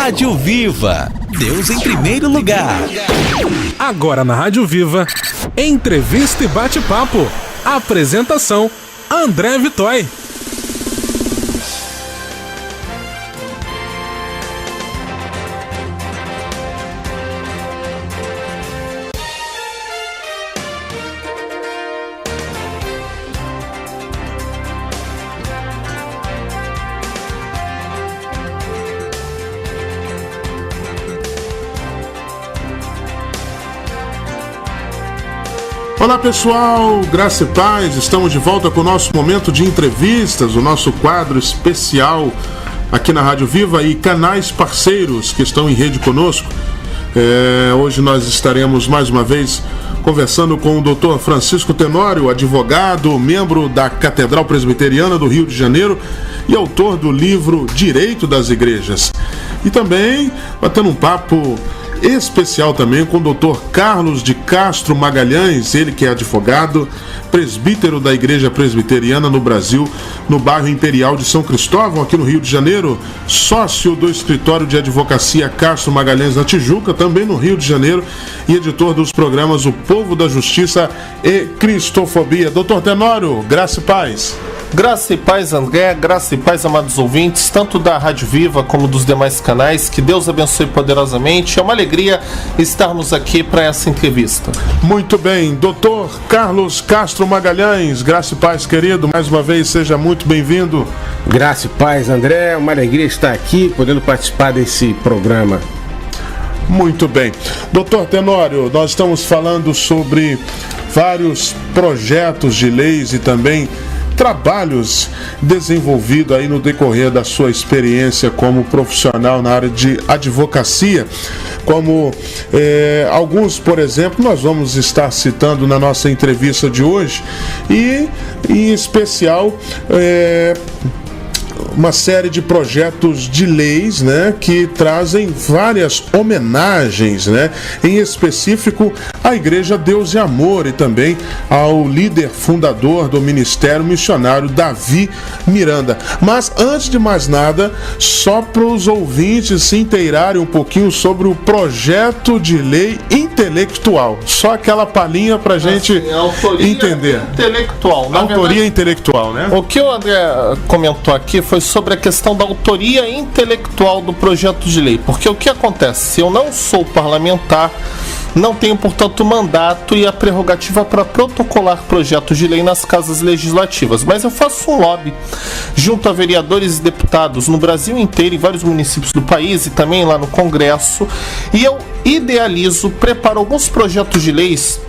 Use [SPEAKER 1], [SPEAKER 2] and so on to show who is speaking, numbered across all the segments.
[SPEAKER 1] Rádio Viva, Deus em primeiro lugar.
[SPEAKER 2] Agora na Rádio Viva, entrevista e bate-papo. Apresentação, André Vitói.
[SPEAKER 3] Olá pessoal, graça e paz, estamos de volta com o nosso momento de entrevistas, o nosso quadro especial aqui na Rádio Viva e canais parceiros que estão em rede conosco. Hoje nós estaremos mais uma vez conversando com o Dr. Francisco Tenório, advogado, membro da Catedral Presbiteriana do Rio de Janeiro e autor do livro Direito das Igrejas. E também batendo um papo especial também com o Dr. Carlos de Castro Magalhães, ele que é advogado, presbítero da Igreja Presbiteriana no Brasil, no bairro Imperial de São Cristóvão, aqui no Rio de Janeiro, sócio do escritório de advocacia Castro Magalhães na Tijuca, também no Rio de Janeiro, e editor dos programas O Povo da Justiça e Cristofobia. Dr. Tenório, graça e paz.
[SPEAKER 4] Graça e paz, André, graça e paz, amados ouvintes, tanto da Rádio Viva como dos demais canais, que Deus abençoe poderosamente. É uma alegria estarmos aqui para essa entrevista.
[SPEAKER 3] Muito bem, Dr. Carlos Castro Magalhães, graça e paz, querido, mais uma vez, seja muito bem-vindo.
[SPEAKER 5] Graça e paz, André, uma alegria estar aqui, podendo participar desse programa.
[SPEAKER 3] Muito bem. Doutor Tenório, nós estamos falando sobre vários projetos de leis e também trabalhos desenvolvidos aí no decorrer da sua experiência como profissional na área de advocacia, como alguns, por exemplo, nós vamos estar citando na nossa entrevista de hoje, e em especial uma série de projetos de leis, né, que trazem várias homenagens, né, em específico à Igreja Deus e Amor e também ao líder fundador do Ministério Missionário, Davi Miranda. Mas antes de mais nada, só para os ouvintes se inteirarem um pouquinho sobre o projeto de lei intelectual, só aquela palhinha para a gente entender.
[SPEAKER 4] Intelectual,
[SPEAKER 3] autoria intelectual, né?
[SPEAKER 4] O que o André comentou aqui foi sobre a questão da autoria intelectual do projeto de lei, porque o que acontece? Se eu não sou parlamentar, não tenho, portanto, mandato e a prerrogativa para protocolar projetos de lei nas casas legislativas, mas eu faço um lobby junto a vereadores e deputados no Brasil inteiro, em vários municípios do país e também lá no Congresso, e eu idealizo, preparo alguns projetos de leis,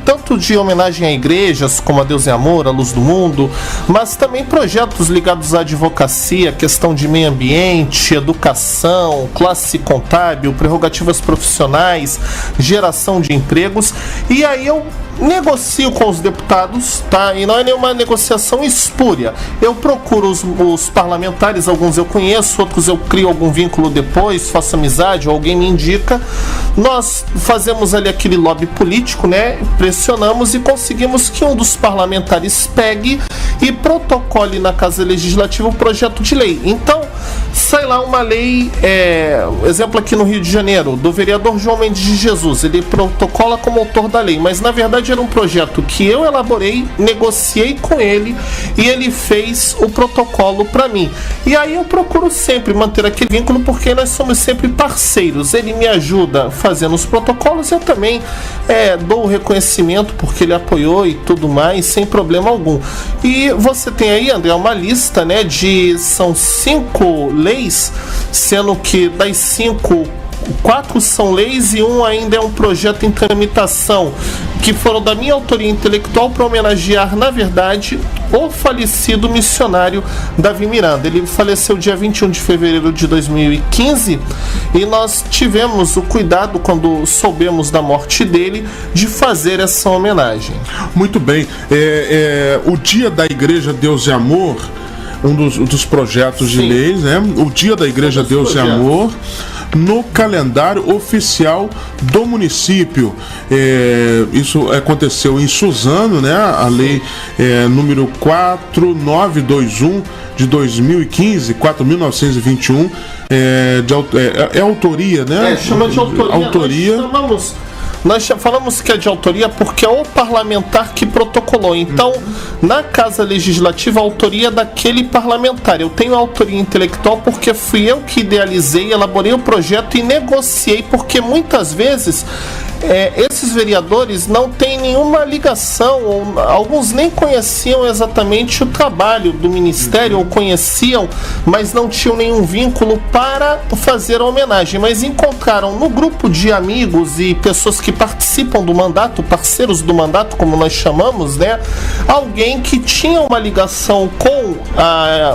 [SPEAKER 4] tanto de homenagem a igrejas, como a Deus e Amor, a Luz do Mundo, mas também projetos ligados à advocacia, questão de meio ambiente, educação, classe contábil, prerrogativas profissionais, geração de empregos, e aí eu negocio com os deputados, tá? E não é nenhuma negociação espúria. Eu procuro os parlamentares, alguns eu conheço, outros eu crio algum vínculo depois, faço amizade, ou alguém me indica. Nós fazemos ali aquele lobby político, né? Pressionamos e conseguimos que um dos parlamentares pegue e protocole na Casa Legislativa o projeto de lei. Então, sai lá uma lei, exemplo aqui no Rio de Janeiro, do vereador João Mendes de Jesus, ele protocola como autor da lei, mas na verdade era um projeto que eu elaborei, negociei com ele e ele fez o protocolo para mim. E aí eu procuro sempre manter aquele vínculo, porque nós somos sempre parceiros. Ele me ajuda fazendo os protocolos, eu também dou o reconhecimento porque ele apoiou e tudo mais, sem problema algum. E você tem aí, André, uma lista, né, são 5 leis, sendo que das 5, 4 são leis e 1 ainda é um projeto em tramitação, que foram da minha autoria intelectual para homenagear, na verdade, o falecido missionário Davi Miranda. Ele faleceu dia 21 de fevereiro de 2015 e nós tivemos o cuidado, quando soubemos da morte dele, de fazer essa homenagem.
[SPEAKER 3] Muito bem. O Dia da Igreja Deus e Amor, um dos projetos de leis, né? O Dia da Igreja Deus e Amor, no calendário oficial do município. Isso aconteceu em Suzano, né? A lei número 4921 de 2015, 4.921, é autoria, né?
[SPEAKER 4] Chama de autoria. Nós falamos que é de autoria porque é o parlamentar que protocolou. Então, na Casa Legislativa, a autoria é daquele parlamentar. Eu tenho autoria intelectual porque fui eu que idealizei, elaborei o projeto e negociei, porque muitas vezes esses vereadores não têm nenhuma ligação, ou alguns nem conheciam exatamente o trabalho do Ministério, ou conheciam, mas não tinham nenhum vínculo para fazer a homenagem, mas encontraram no grupo de amigos e pessoas que participam do mandato, parceiros do mandato, como nós chamamos, né? Alguém que tinha uma ligação com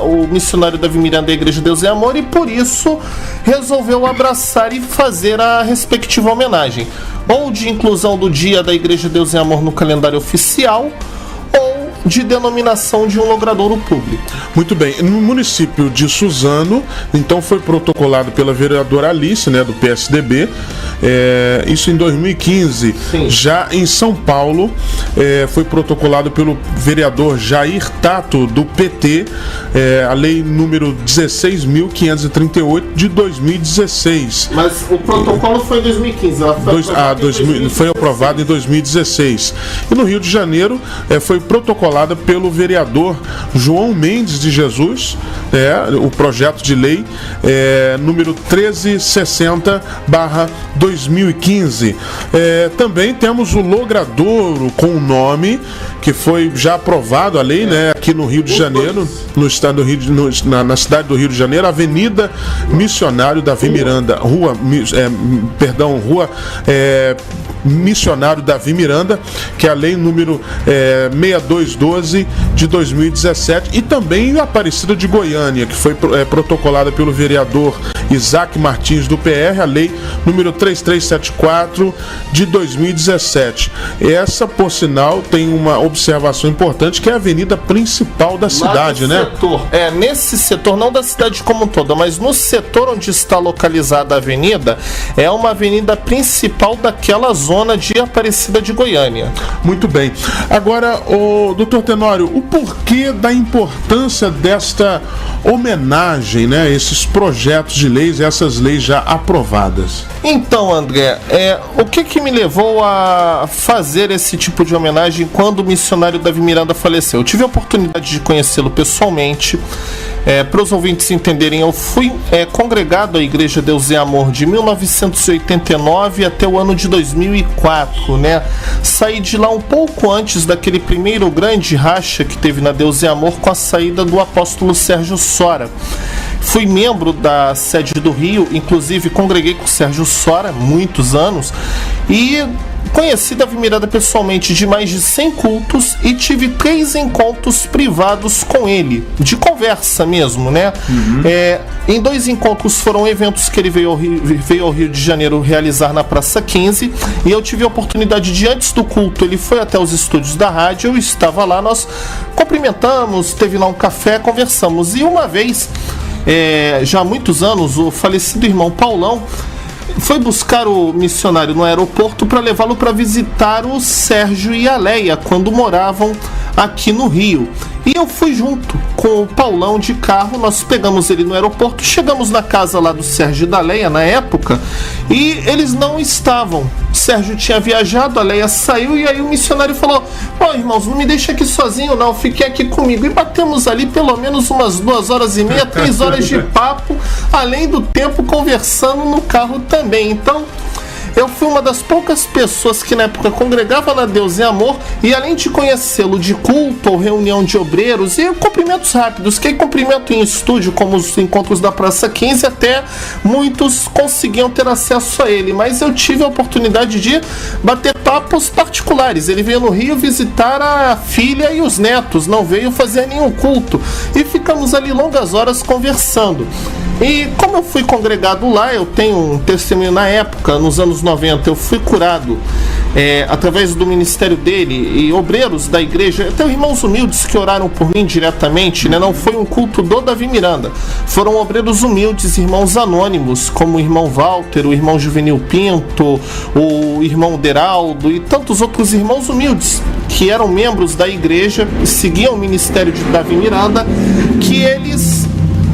[SPEAKER 4] o missionário Davi Miranda da Igreja Deus e Amor, e por isso resolveu abraçar e fazer a respectiva homenagem, ou de inclusão do dia da Igreja Deus e Amor no calendário oficial, ou de denominação de um logradouro público.
[SPEAKER 3] Muito bem. No município de Suzano, então, foi protocolado pela vereadora Alice, né, do PSDB, isso em 2015.
[SPEAKER 4] Sim.
[SPEAKER 3] Já em São Paulo, foi protocolado pelo vereador Jair Tato, do PT, a lei número 16.538 de 2016.
[SPEAKER 4] Mas o protocolo foi em 2015.
[SPEAKER 3] Foi aprovado em 2016. E no Rio de Janeiro, foi protocolada pelo vereador João Mendes de Jesus, o projeto de lei número 1360/2015. Também temos o logradouro com o nome que foi já aprovado a lei, né, aqui no Rio de Janeiro, no estado do Rio na cidade do Rio de Janeiro, Avenida Missionário Davi Miranda, Rua Missionário Davi Miranda, que é a lei número 6212 de 2017, e também a Aparecida de Goiânia, que foi protocolada pelo vereador Isaac Martins do PR, a lei número 3374 de 2017. Essa, por sinal, tem uma observação importante, que é a avenida principal da cidade, né?
[SPEAKER 4] Nesse setor, não da cidade como um todo, mas no setor onde está localizada a avenida, é uma avenida principal daquela zona de Aparecida de Goiânia.
[SPEAKER 3] Muito bem. Agora, doutor Tenório, o porquê da importância desta homenagem, né, esses projetos de leis, essas leis já aprovadas?
[SPEAKER 4] Então, André, o que me levou a fazer esse tipo de homenagem quando o missionário Davi Miranda faleceu? Eu tive a oportunidade de conhecê-lo pessoalmente. Para os ouvintes entenderem, eu fui congregado à Igreja Deus e Amor de 1989 até o ano de 2004, né? Saí de lá um pouco antes daquele primeiro grande racha que teve na Deus e Amor com a saída do apóstolo Sérgio Sora. Fui membro da sede do Rio, inclusive congreguei com o Sérgio Sora muitos anos, e conheci Davi Miranda pessoalmente de mais de 100 cultos e tive 3 encontros privados com ele, de conversa mesmo, né? Em 2 encontros foram eventos que ele veio ao Rio de Janeiro realizar na Praça 15, e eu tive a oportunidade de, antes do culto, ele foi até os estúdios da rádio, eu estava lá, nós cumprimentamos, teve lá um café, conversamos, e uma vez, já há muitos anos, o falecido irmão Paulão foi buscar o missionário no aeroporto para levá-lo para visitar o Sérgio e a Leia quando moravam aqui no Rio. E eu fui junto com o Paulão de carro, nós pegamos ele no aeroporto, chegamos na casa lá do Sérgio e da Leia na época, e eles não estavam. O Sérgio tinha viajado, a Leia saiu, e aí o missionário falou: irmãos, não me deixa aqui sozinho não, fiquem aqui comigo. E batemos ali pelo menos umas 2h30, 3 horas de papo, além do tempo conversando no carro também. Então, eu fui uma das poucas pessoas que na época congregava na Deus e Amor, e além de conhecê-lo de culto ou reunião de obreiros e cumprimentos rápidos, que cumprimento em estúdio, como os encontros da Praça 15, até muitos conseguiam ter acesso a ele, mas eu tive a oportunidade de bater papos particulares. Ele veio no Rio visitar a filha e os netos, não veio fazer nenhum culto, e ficamos ali longas horas conversando. E como eu fui congregado lá, eu tenho um testemunho na época, nos anos 90, eu fui curado através do ministério dele e obreiros da igreja, até irmãos humildes que oraram por mim diretamente, né? Não foi um culto do Davi Miranda, foram obreiros humildes, irmãos anônimos, como o irmão Walter, o irmão Juvenil Pinto, o irmão Deraldo e tantos outros irmãos humildes que eram membros da igreja e seguiam o ministério de Davi Miranda, que eles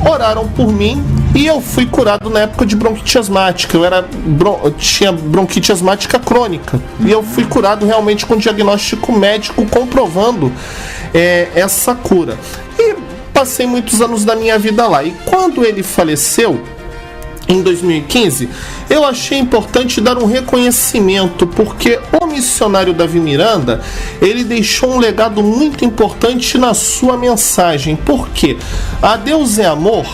[SPEAKER 4] oraram por mim. E eu fui curado na época de bronquite asmática. Eu tinha bronquite asmática crônica. E eu fui curado realmente com diagnóstico médico comprovando essa cura. E passei muitos anos da minha vida lá. E quando ele faleceu, em 2015, eu achei importante dar um reconhecimento, porque o missionário Davi Miranda, ele deixou um legado muito importante na sua mensagem. Por quê? A Deus é amor.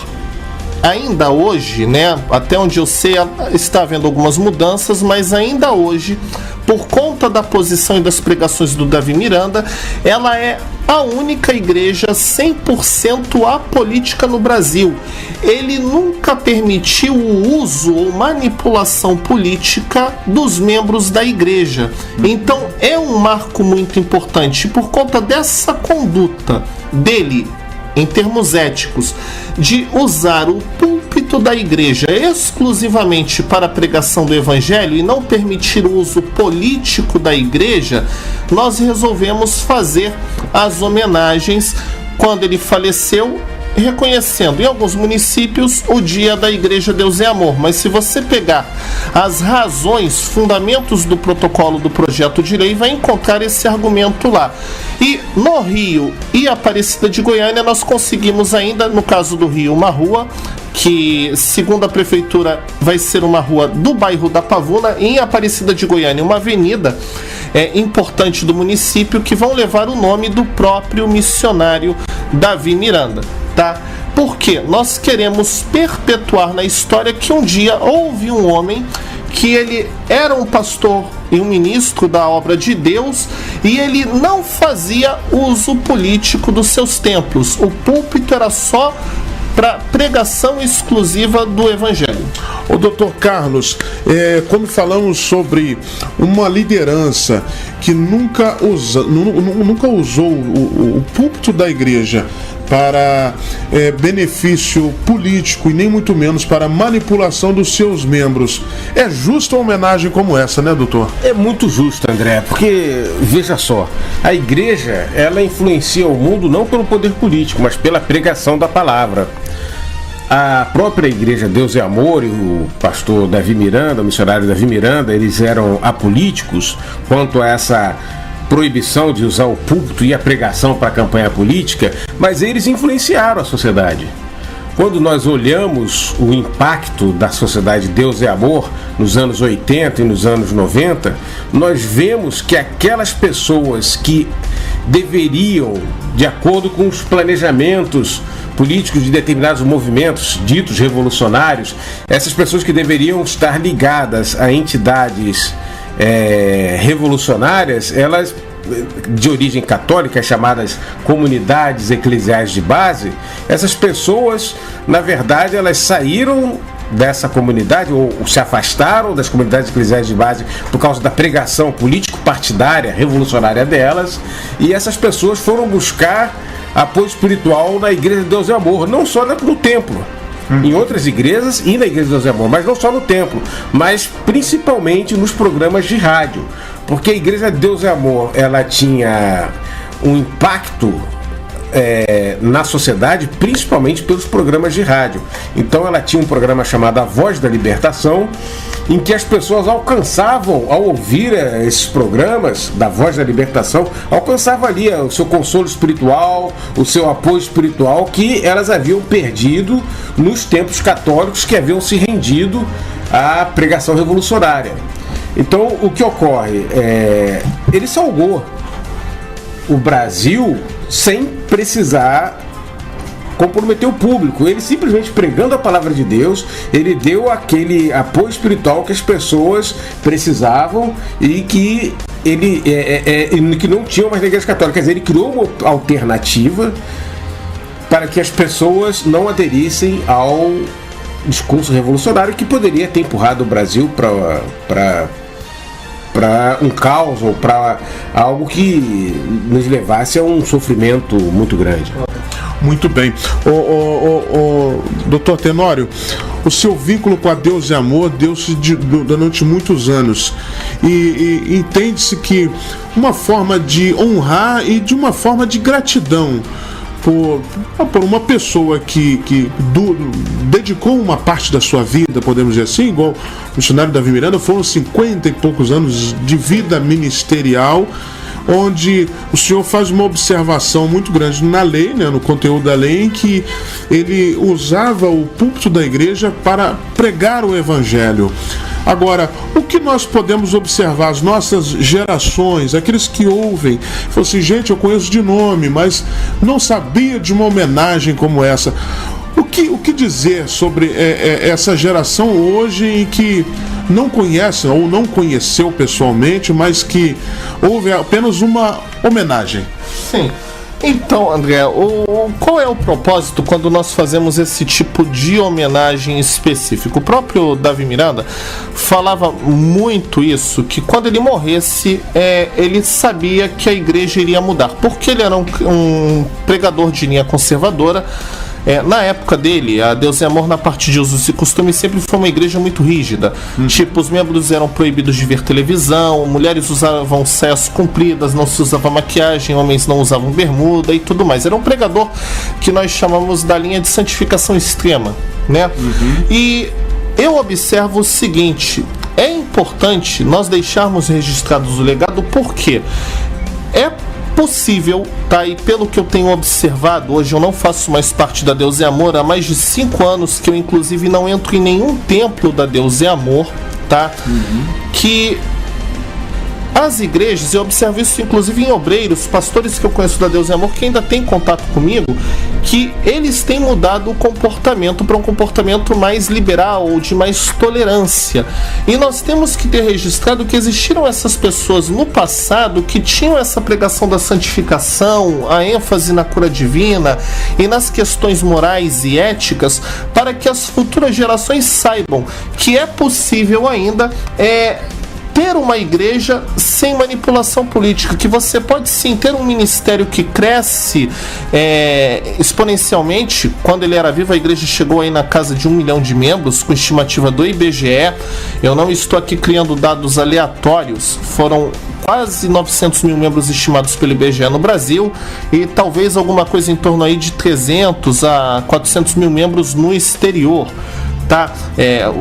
[SPEAKER 4] Ainda hoje, né, até onde eu sei, está havendo algumas mudanças, mas ainda hoje, por conta da posição e das pregações do Davi Miranda, ela é a única igreja 100% apolítica no Brasil. Ele nunca permitiu o uso ou manipulação política dos membros da igreja. Então é um marco muito importante. Por conta dessa conduta dele, em termos éticos, de usar o púlpito da igreja exclusivamente para a pregação do evangelho e não permitir o uso político da igreja, nós resolvemos fazer as homenagens quando ele faleceu, reconhecendo em alguns municípios o dia da Igreja Deus é Amor. Mas se você pegar as razões, fundamentos do protocolo do projeto de lei, vai encontrar esse argumento lá. E no Rio e Aparecida de Goiânia nós conseguimos ainda, no caso do Rio, uma rua que, segundo a prefeitura, vai ser uma rua do bairro da Pavuna, e em Aparecida de Goiânia uma avenida importante do município, que vão levar o nome do próprio missionário Davi Miranda. Tá? Porque nós queremos perpetuar na história que um dia houve um homem que ele era um pastor e um ministro da obra de Deus, e ele não fazia uso político dos seus templos. O púlpito era só para pregação exclusiva do evangelho.
[SPEAKER 3] O doutor Carlos, quando falamos sobre uma liderança que nunca usou o púlpito da igreja para benefício político e nem muito menos para manipulação dos seus membros, é justa uma homenagem como essa, né, doutor?
[SPEAKER 5] É muito justo, André, porque, veja só, a igreja, ela influencia o mundo não pelo poder político, mas pela pregação da palavra. A própria igreja Deus é Amor e o pastor Davi Miranda, o missionário Davi Miranda, eles eram apolíticos quanto a essa proibição de usar o púlpito e a pregação para a campanha política, mas eles influenciaram a sociedade. Quando nós olhamos o impacto da sociedade Deus é Amor nos anos 80 e nos anos 90, nós vemos que aquelas pessoas que deveriam, de acordo com os planejamentos políticos de determinados movimentos ditos revolucionários, essas pessoas que deveriam estar ligadas a entidades revolucionárias, elas de origem católica, chamadas comunidades eclesiais de base, essas pessoas, na verdade, elas saíram dessa comunidade ou se afastaram das comunidades eclesiais de base por causa da pregação político-partidária, revolucionária delas, e essas pessoas foram buscar apoio espiritual na Igreja de Deus é Amor, não só no templo, em outras igrejas e na Igreja de Deus é Amor, mas não só no templo, mas principalmente nos programas de rádio, porque a Igreja de Deus é Amor, ela tinha um impacto na sociedade, principalmente pelos programas de rádio. Então ela tinha um programa chamado A Voz da Libertação, em que as pessoas alcançavam, ao ouvir esses programas da Voz da Libertação, alcançavam ali o seu consolo espiritual, o seu apoio espiritual, que elas haviam perdido nos tempos católicos, que haviam se rendido à pregação revolucionária. Então o que ocorre? Ele salvou o Brasil sem precisar comprometer o público. Ele simplesmente pregando a palavra de Deus, ele deu aquele apoio espiritual que as pessoas precisavam e que que não tinham mais na Igreja Católica. Quer dizer, ele criou uma alternativa para que as pessoas não aderissem ao discurso revolucionário que poderia ter empurrado o Brasil para um caos ou para algo que nos levasse a um sofrimento muito grande.
[SPEAKER 3] Muito bem. Doutor Tenório, o seu vínculo com a Deus e Amor deu-se durante muitos anos. E entende-se que uma forma de honrar e de uma forma de gratidão por uma pessoa que dedicou uma parte da sua vida, podemos dizer assim, igual o missionário Davi Miranda, foram 50 e poucos anos de vida ministerial, onde o senhor faz uma observação muito grande na lei, né, no conteúdo da lei, em que ele usava o púlpito da igreja para pregar o evangelho. Agora, o que nós podemos observar, as nossas gerações, aqueles que ouvem, falam assim, gente, eu conheço de nome, mas não sabia de uma homenagem como essa. O que dizer sobre essa geração hoje em que não conhece ou não conheceu pessoalmente, mas que houve apenas uma homenagem?
[SPEAKER 4] Sim. Então, André, qual é o propósito quando nós fazemos esse tipo de homenagem específico? O próprio Davi Miranda falava muito isso, que quando ele morresse, ele sabia que a igreja iria mudar, porque ele era um pregador de linha conservadora. Na época dele, a Deus e Amor, na parte de usos e costumes, sempre foi uma igreja muito rígida. Tipo, os membros eram proibidos de ver televisão, mulheres usavam saias compridas, não se usava maquiagem, homens não usavam bermuda e tudo mais. Era um pregador que nós chamamos da linha de santificação extrema, né? E eu observo o seguinte, é importante nós deixarmos registrados o legado, porque é possível, tá? E pelo que eu tenho observado, hoje eu não faço mais parte da Deus e Amor, há mais de 5 anos que eu inclusive não entro em nenhum templo da Deus e Amor, tá? Que as igrejas, eu observo isso inclusive em obreiros, pastores que eu conheço da Deus e Amor, que ainda tem contato comigo, que eles têm mudado o comportamento para um comportamento mais liberal ou de mais tolerância. E nós temos que ter registrado que existiram essas pessoas no passado que tinham essa pregação da santificação, a ênfase na cura divina e nas questões morais e éticas, para que as futuras gerações saibam que é possível ainda ter uma igreja sem manipulação política, que você pode sim ter um ministério que cresce exponencialmente. Quando ele era vivo, a igreja chegou aí na casa de 1 milhão de membros, com estimativa do IBGE. Eu não estou aqui criando dados aleatórios, foram quase 900 mil membros estimados pelo IBGE no Brasil, e talvez alguma coisa em torno aí de 300 a 400 mil membros no exterior. Tá?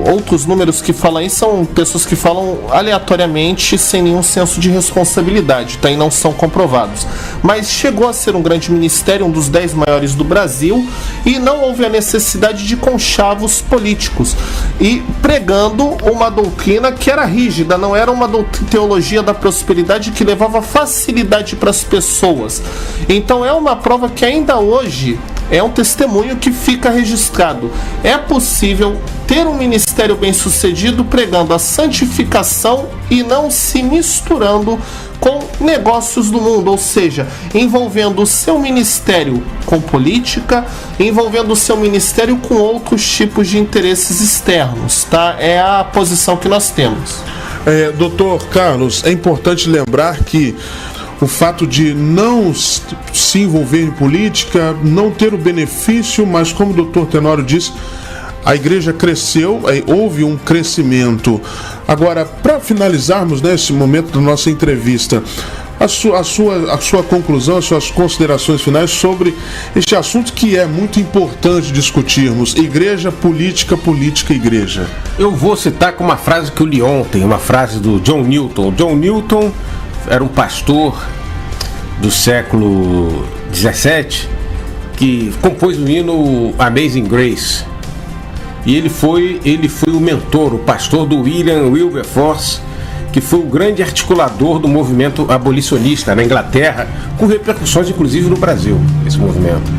[SPEAKER 4] Outros números que falam aí são pessoas que falam aleatoriamente, sem nenhum senso de responsabilidade, tá? E não são comprovados. Mas chegou a ser um grande ministério, um dos 10 maiores do Brasil, e não houve a necessidade de conchavos políticos, e pregando uma doutrina que era rígida, não era uma teologia da prosperidade que levava facilidade para as pessoas. Então é uma prova que ainda hoje é um testemunho que fica registrado. É possível ter um ministério bem-sucedido pregando a santificação e não se misturando com negócios do mundo, ou seja, envolvendo o seu ministério com política, envolvendo o seu ministério com outros tipos de interesses externos, tá? É a posição que nós temos.
[SPEAKER 3] Doutor Carlos, é importante lembrar que o fato de não se envolver em política, não ter o benefício, mas como o doutor Tenório disse, a igreja cresceu, houve um crescimento. Agora, para finalizarmos nesse momento da nossa entrevista, a sua conclusão, as suas considerações finais sobre este assunto que é muito importante discutirmos: igreja, política, política, igreja.
[SPEAKER 5] Eu vou citar com uma frase que eu li ontem, uma frase do John Newton. John Newton era um pastor do século XVII que compôs o hino Amazing Grace, e ele foi o mentor, o pastor do William Wilberforce, que foi o grande articulador do movimento abolicionista na Inglaterra, com repercussões inclusive no Brasil, esse movimento.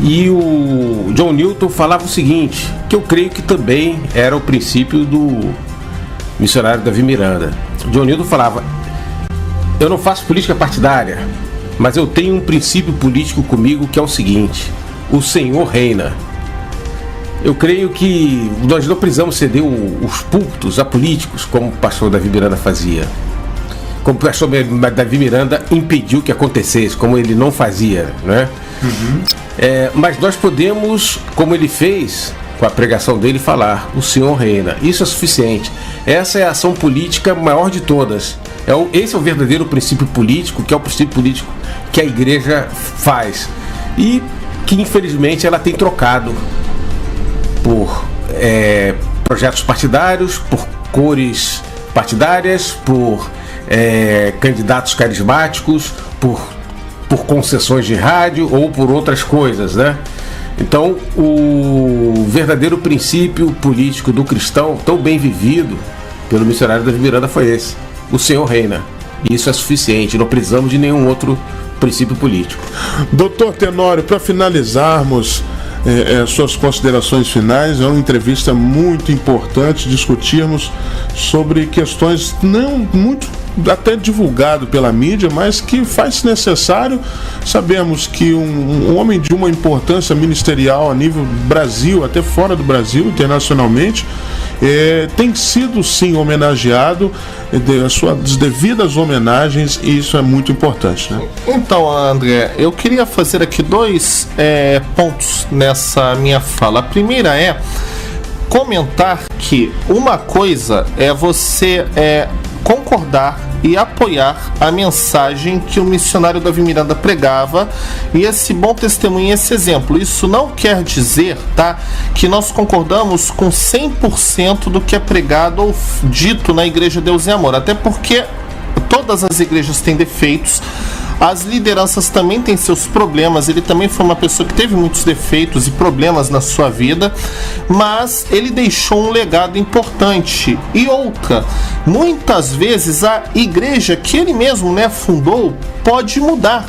[SPEAKER 5] E o John Newton falava o seguinte, que eu creio que também era o princípio do missionário Davi Miranda. O John Newton falava: eu não faço política partidária, mas eu tenho um princípio político comigo, que é o seguinte: o Senhor reina. Eu creio que nós não precisamos ceder os púlpitos a políticos, como o pastor Davi Miranda fazia. Como o pastor Davi Miranda impediu que acontecesse, como ele não fazia, né? Mas nós podemos, como ele fez com a pregação dele, falar: o Senhor reina. Isso é suficiente. Essa é a ação política maior de todas. Esse é o verdadeiro princípio político, que é o princípio político que a igreja faz. E que infelizmente ela tem trocado por projetos partidários, por cores partidárias, por candidatos carismáticos, por concessões de rádio ou por outras coisas, né? Então, o verdadeiro princípio político do cristão, tão bem vivido pelo missionário Davi Miranda, foi esse: o Senhor reina. E isso é suficiente, não precisamos de nenhum outro princípio político.
[SPEAKER 3] Doutor Tenório, para finalizarmos suas considerações finais, é uma entrevista muito importante discutirmos sobre questões não muito até divulgado pela mídia, mas que faz necessário. Sabemos que um homem de uma importância ministerial a nível Brasil, até fora do Brasil, internacionalmente, tem sido sim homenageado, as suas devidas homenagens, e isso é muito importante, né?
[SPEAKER 4] Então, André, eu queria fazer aqui 2 pontos nessa minha fala. A primeira é comentar que uma coisa é você concordar e apoiar a mensagem que o missionário Davi Miranda pregava, e esse bom testemunho, esse exemplo. Isso não quer dizer, tá, que nós concordamos com 100% do que é pregado ou dito na Igreja Deus e Amor, até porque todas as igrejas têm defeitos, as lideranças também têm seus problemas. Ele também foi uma pessoa que teve muitos defeitos e problemas na sua vida, mas ele deixou um legado importante. E outra, muitas vezes a igreja que ele mesmo fundou pode mudar,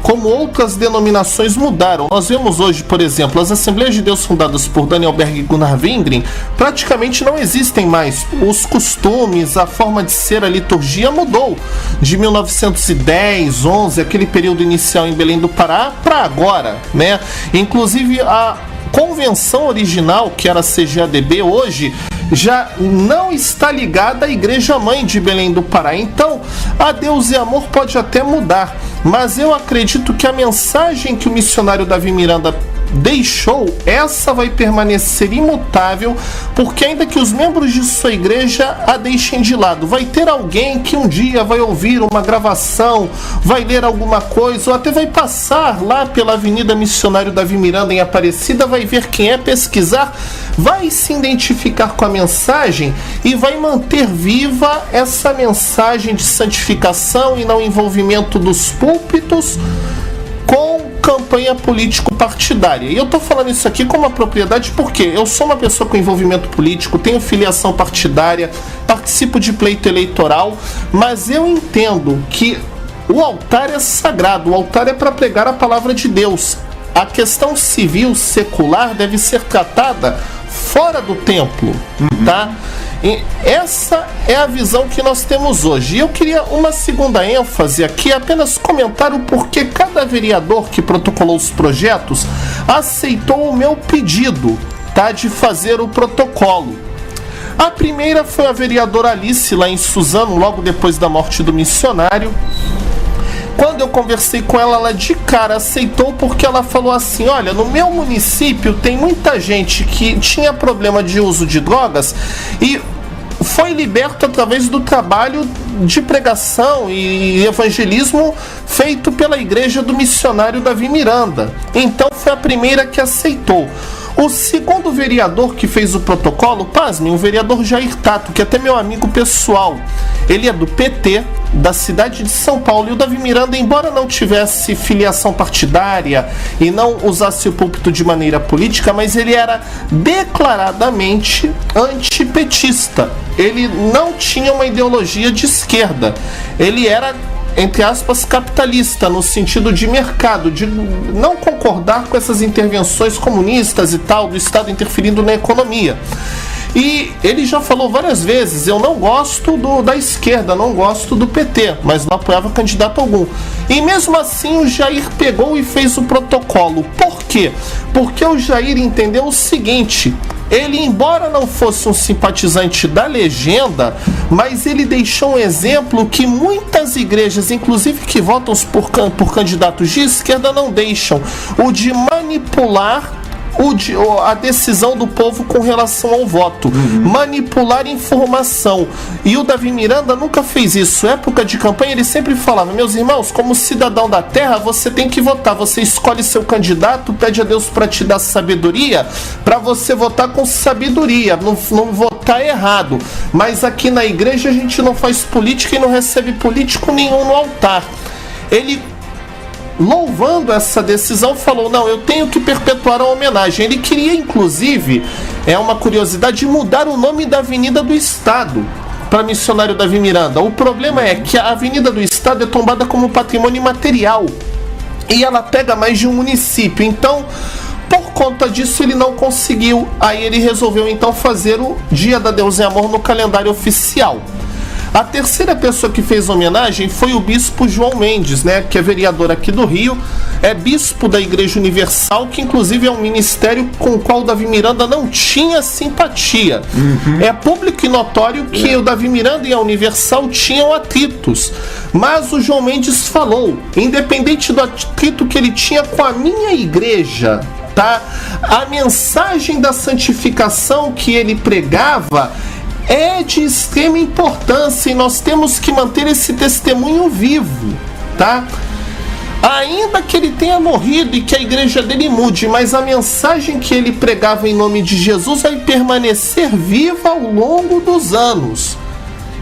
[SPEAKER 4] como outras denominações mudaram. Nós vemos hoje, por exemplo, as Assembleias de Deus fundadas por Daniel Berg e Gunnar Wingren praticamente não existem mais. Os costumes, a forma de ser, a liturgia mudou de 1910, 11, aquele período inicial em Belém do Pará, para agora, né? Inclusive a convenção original, que era a CGADB, hoje já não está ligada à Igreja Mãe de Belém do Pará. Então, a Deus e Amor pode até mudar, mas eu acredito que a mensagem que o missionário Davi Miranda deixou, essa vai permanecer imutável, porque ainda que os membros de sua igreja a deixem de lado, vai ter alguém que um dia vai ouvir uma gravação, vai ler alguma coisa, ou até vai passar lá pela Avenida Missionário Davi Miranda em Aparecida, vai ver quem é, pesquisar, vai se identificar com a mensagem e vai manter viva essa mensagem de santificação e não envolvimento dos púlpitos com campanha político-partidária. E eu estou falando isso aqui com uma propriedade porque eu sou uma pessoa com envolvimento político, tenho filiação partidária, participo de pleito eleitoral, mas eu entendo que o altar é sagrado, o altar é para pregar a palavra de Deus. A questão civil, secular, deve ser tratada fora do templo, tá? E essa é a visão que nós temos hoje. E eu queria uma segunda ênfase aqui, apenas comentar o porquê cada vereador que protocolou os projetos aceitou o meu pedido, tá, de fazer o protocolo. A primeira foi a vereadora Alice, lá em Suzano, logo depois da morte do missionário. Quando eu conversei com ela, ela de cara aceitou, porque ela falou assim: olha, no meu município tem muita gente que tinha problema de uso de drogas e foi liberto através do trabalho de pregação e evangelismo feito pela igreja do missionário Davi Miranda. Então foi a primeira que aceitou. O segundo vereador que fez o protocolo, pasmem, o vereador Jair Tato, que é até meu amigo pessoal, ele é do PT, da cidade de São Paulo, e o Davi Miranda, embora não tivesse filiação partidária e não usasse o púlpito de maneira política, mas ele era declaradamente antipetista. Ele não tinha uma ideologia de esquerda, ele era, entre aspas, capitalista, no sentido de mercado, de não concordar com essas intervenções comunistas e tal, do Estado interferindo na economia. E ele já falou várias vezes, eu não gosto da esquerda, não gosto do PT, mas não apoiava candidato algum. E mesmo assim o Jair pegou e fez o protocolo. Por quê? Porque o Jair entendeu o seguinte: ele, embora não fosse um simpatizante da legenda, mas ele deixou um exemplo que muitas igrejas, inclusive que votam por candidatos de esquerda, não deixam: o de manipular a decisão do povo com relação ao voto, manipular informação. E o Davi Miranda nunca fez isso. Época de campanha ele sempre falava: meus irmãos, como cidadão da terra, você tem que votar, você escolhe seu candidato, pede a Deus para te dar sabedoria, para você votar com sabedoria, não votar errado. Mas aqui na igreja a gente não faz política e não recebe político nenhum no altar. Ele, louvando essa decisão, falou: não, eu tenho que perpetuar a homenagem. Ele queria, inclusive, uma curiosidade, mudar o nome da Avenida do Estado para Missionário Davi Miranda. O problema é que a Avenida do Estado é tombada como patrimônio imaterial e ela pega mais de um município. Então, por conta disso, ele não conseguiu. Aí ele resolveu então fazer o Dia da Deus e Amor no calendário oficial. A terceira pessoa que fez homenagem foi o bispo João Mendes, né, que é vereador aqui do Rio, é bispo da Igreja Universal, que inclusive é um ministério com o qual o Davi Miranda não tinha simpatia. É público e notório que o Davi Miranda e a Universal tinham atritos, mas o João Mendes falou: independente do atrito que ele tinha com a minha igreja, tá, a mensagem da santificação que ele pregava é de extrema importância e nós temos que manter esse testemunho vivo, tá? Ainda que ele tenha morrido e que a igreja dele mude, mas a mensagem que ele pregava em nome de Jesus vai permanecer viva ao longo dos anos.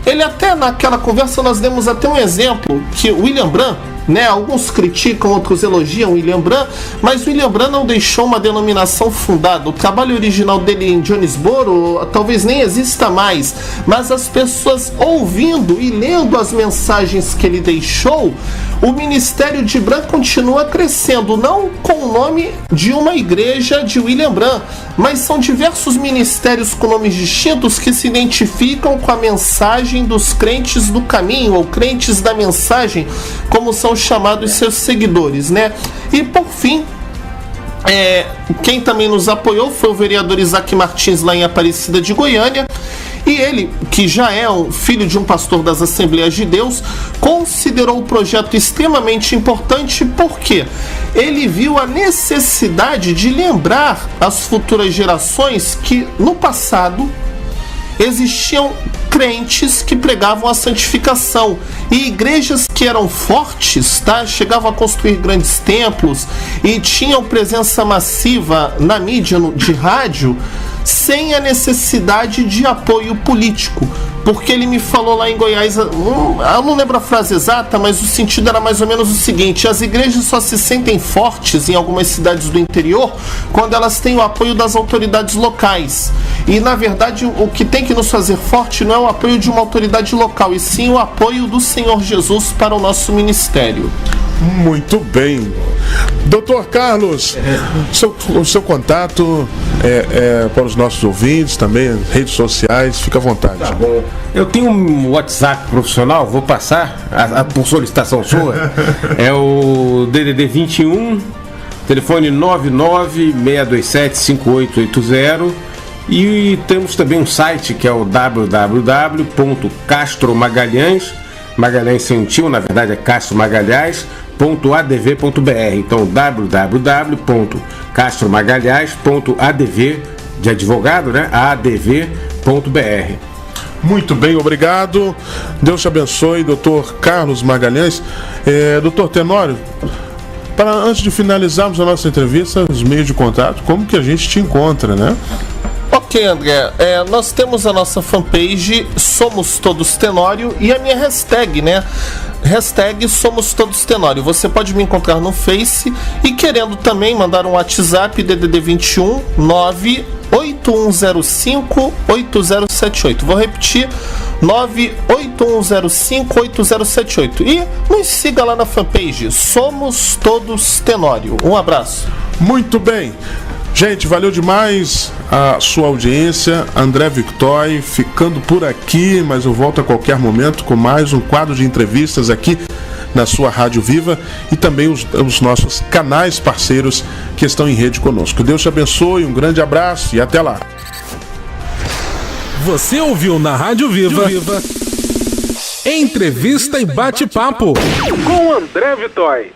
[SPEAKER 4] Ele até, naquela conversa, nós demos até um exemplo, que William Branham, né, alguns criticam, outros elogiam William Branham, mas William Branham não deixou uma denominação fundada. O trabalho original dele em Jonesboro talvez nem exista mais, mas as pessoas ouvindo e lendo as mensagens que ele deixou, o ministério de Branham continua crescendo, não com o nome de uma igreja de William Branham, mas são diversos ministérios com nomes distintos que se identificam com a mensagem dos crentes do caminho, ou crentes da mensagem, como são chamados seus seguidores, né? E por fim, quem também nos apoiou foi o vereador Isaac Martins, lá em Aparecida de Goiânia. E ele, que já é um filho de um pastor das Assembleias de Deus, considerou o projeto extremamente importante porque ele viu a necessidade de lembrar às futuras gerações que no passado existiam crentes que pregavam a santificação e igrejas que eram fortes, tá? Chegavam a construir grandes templos e tinham presença massiva na mídia de rádio sem a necessidade de apoio político. Porque ele me falou lá em Goiás, eu não lembro a frase exata, mas o sentido era mais ou menos o seguinte: as igrejas só se sentem fortes em algumas cidades do interior quando elas têm o apoio das autoridades locais. E na verdade o que tem que nos fazer forte não é o apoio de uma autoridade local, e sim o apoio do Senhor Jesus para o nosso ministério.
[SPEAKER 3] Muito bem. Doutor Carlos, o seu contato para os nossos ouvintes também, redes sociais, fica à vontade.
[SPEAKER 5] Tá bom. Eu tenho um WhatsApp profissional, vou passar por solicitação sua. É o DDD 21, telefone 996275880. E temos também um site que é o www.castromagalhães, Magalhães sem um tio, na verdade é castromagalhães.adv.br. Então www.castromagalhães.adv, de advogado, né? adv.br.
[SPEAKER 3] Muito bem, obrigado. Deus te abençoe, doutor Carlos Magalhães. Doutor Tenório, antes de finalizarmos a nossa entrevista, os meios de contato, como que a gente te encontra, né?
[SPEAKER 4] Ok, André, nós temos a nossa fanpage Somos Todos Tenório e a minha hashtag, né? Hashtag Somos Todos Tenório. Você pode me encontrar no Face e querendo também mandar um WhatsApp DDD 21 981058078. Vou repetir, 981058078. E nos siga lá na fanpage Somos Todos Tenório. Um abraço.
[SPEAKER 3] Muito bem. Gente, valeu demais a sua audiência. André Victoy ficando por aqui, mas eu volto a qualquer momento com mais um quadro de entrevistas aqui na sua Rádio Viva e também os nossos canais parceiros que estão em rede conosco. Deus te abençoe, um grande abraço e até lá.
[SPEAKER 2] Você ouviu na Rádio Viva Entrevista e Bate-Papo com André Victoy.